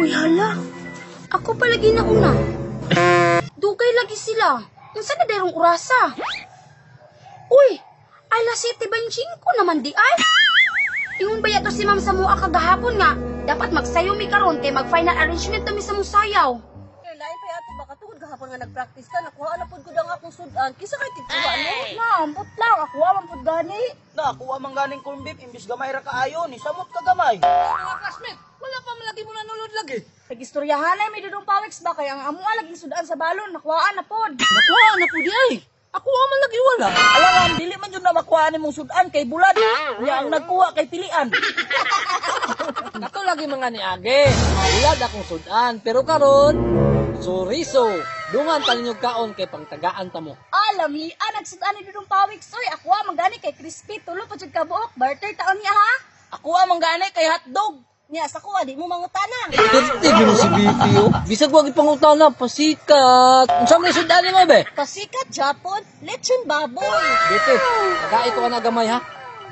Uy, hala. Ako palagi na una. Dugay lagi sila. Unsa na derong urasa? Uy, alas 7:25 naman di ay. Ingon ba yato si ma'am sa mua kagahapon nga? Dapat magsayo mi karon kay mag-final arrangement mi sa musayaw. Kay lain pa yato baka tungod gahapon nga nagpractice ka, nakuha na pud ko ang akong sudan. Kisa kay tigtuwa mo. Ma'am, lang. Ako man pud gani. Na, kuha mang ganing corn beef, imbis gamay ra kaayo, ni samot ka gamay. Mga classmate, wala pa malagi mo nanulod lagi. Nagistoryahan na may dudong pawiks ba kay ang amo laging sudan sa balon, nakuhaan na pod. Nakuha na pud ay. Ako man lagi wala. Alam, dili man jud na makuha nimong sudan kay bulad. Nya ang nagkuha kay pilian. Ato lagi mga niage. Bulad akong sudan. Pero karon, suriso. Dungan talinyog kaon kay pangtagaan ta mo. Alami, nagsudan ni dudong pawiks. Oy, ako man gani kay crispy tulo pa jud ka buok. Barter taon niya ha. Ako amang gani kay hotdog. Nya sa kuha di mo mangutana. Perti gino si BPO. Bisag wag ipangutana, pasikat. Unsa may sudan mo be? Pasikat Japon, lechon baboy. Dito, tagai ko na gamay ha.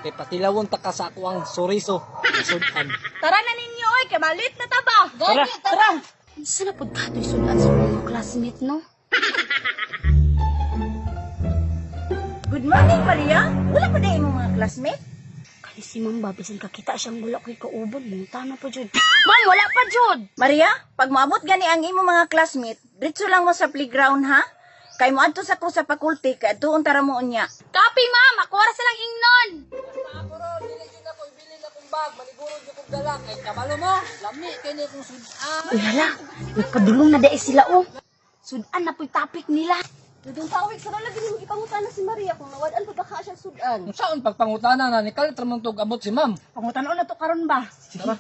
Kay patilawon ta ka sa ako ang suriso. Sudan. Tara na ninyo oy, kay malit na ta ba? Tara, Tara. Unsa na pod katoy sudan sa mga classmate no? Good morning, Maria. Wala pa na imong mga classmate? Kani si ma'am ba bisan kakita siyang wala koy kaubon mo tana pa jud. Ma'am, wala pa jud. Maria, pag maabot gani ang imong mga classmate, diretso lang mo sa playground ha. Kay mo adto sa ko sa faculty kay adtuon tara mo unya. Copy ma'am, ako ra sa lang ingnon. Ako ro, dili gyud ako ibili na kong bag, maliguro gyud kong dala kay kabalo mo. Lami kay ni kong sudan. Uy hala, nagpadulong na dai sila oh. Sudan na po'y topic nila. Dudong pawik sa lagi nimo ipangutan na si Maria kung nawad-an pa baka siya sudan. Unsaon pagpangutana na ni kalit ramon tog abot si ma'am. Pangutan-on na to karon ba? Tara.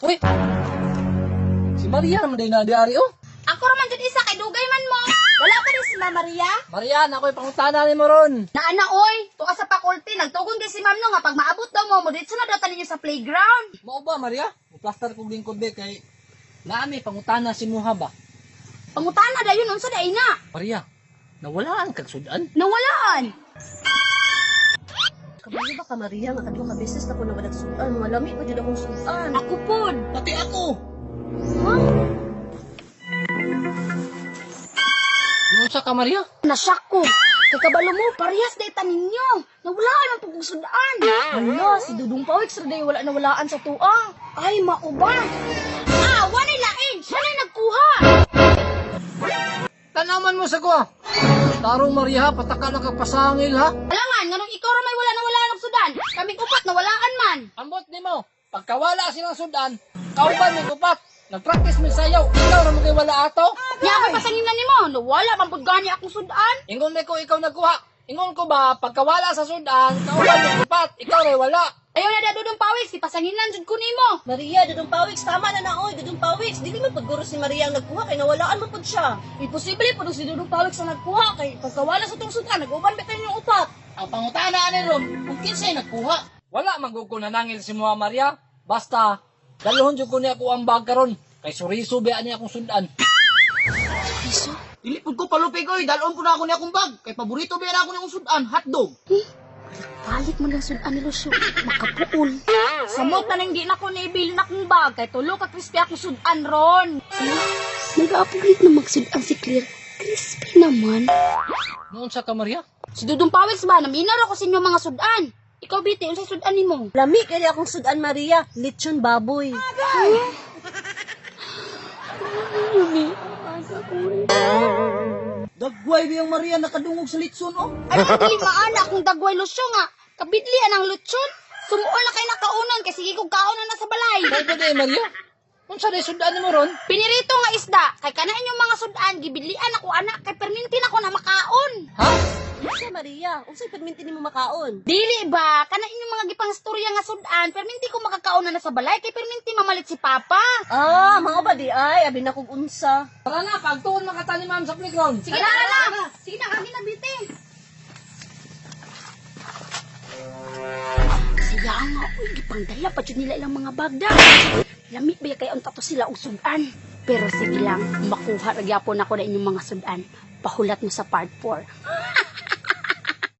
Uy. Si Maria naman day na diari oh. Ako ra man jud isa kay dugay man mo. Wala pa rin si Ma'am Maria. Marian, ako'y pangutana ni mo ron. Naana oy, tuwa sa faculty nagtugon kay si Ma'am no nga pag maabot daw mo dito na daw taninyo sa playground. Mao ba, Maria? Plaster kong lingkod be kay naami pangutana si Muha ba? Pangutana dayon unsa dai na? Maria, nawala ang kagsudan. Nawalaan. Kabalo ba ka Maria nga kadto ka beses na ko nawad og sudan, malami pa jud akong sudan. Ako pod. Pati ako. Unsa ka, Maria? Nasyak ko. Kay kabalo mo, parehas day taninyo. Nawalaan ang pagkusudan. Hala, si Dudong Pawik sa day wala nawalaan sa tuang. Ay, mauba. Wala lain. Siya na nagkuha. Tanaman mo sa ko. Tarong Maria, pataka na kagpasangil ha. Alangan, nga nung ikaw ra may wala nawalaan ng sudan. Kaming upat nawalaan man. Ambot nimo, pagkawala silang sudan, kauban ng upat. Nagpractice mi sayaw, ikaw ra mo kay wala ato. Nya ako pasanginan nimo. Nawala man pud gani akong sudan. Ingon mi ko ikaw nagkuha. Ingon ko ba, pagkawala sa sudan, kauban ng upat, ikaw ray wala. Ayaw na da Dudong Pawik, si pasanginan jud ko nimo. Maria, dudong pawik tama na naoy, dudong pawik. Dili man pud guro si Maria ang nagkuha kay nawalaan mo pud siya. Imposible pud si Dudong Pawik sa nagkuha kay pagkawala sa tong sudan, nag-uban bitan yung upat. Ang pangutana ni Ron, kung kinsay nagkuha. Wala magugko na nangil si Muha Maria. Basta, dalohon jud ko niya ako ang bag karon. Kay suriso ba niya akong sundan. Iso? Dili pud ko palupig oy, dalon po na ako niya akong bag. Kay paborito ba na ako niyang sudan, hotdog. Balik mo lang sudan ni Lucio. Makapuol. Samot na nang di na ko naibil na kong bag. Kay tulo ka crispy ako sudan ron. Nag-aapulit na magsudan si Claire. Crispy naman. Noon sa ka, Maria? Si Dudong Pawik ba? Naminaw ako sa inyo mga sudan. Ikaw, Biti, unsay sudan ni mo? Lami kay akong sudan Maria, lechon baboy. Dagway biyang Maria nakadungog sa litson oh. Ay, dili maana akong dagway Lucio nga. Kabidlian ang lutson. Sumuol na kay nakaunon kasi sige kong kaunon na sa balay. Kaya ba day, Maria? Unsa day sundan ni mo ron? Pinirito nga isda. Kay kanain yung mga sudan, gibidlian ako anak. Kay permintin ako na makaon. Ha? Unsa Maria, unsay perminti nimo makaon? Dili ba? Kanain yung mga gipang storya nga sudan, perminti ko makakaon na sa balay. Kay perminti mamalit si Papa. Mga ba di ay abi na kog unsa. Tara na, pagtuon makatani ma'am sa playground. Sige na. Sige na, kami na, Biti. Siya nga, uy, gipangdala pa dyan nila ilang mga bagda. Lamit ba kaya ang tato sila og sudan? Pero sige lang, makuha nagyapon ako na inyong mga sudan. Pahulat mo sa part 4.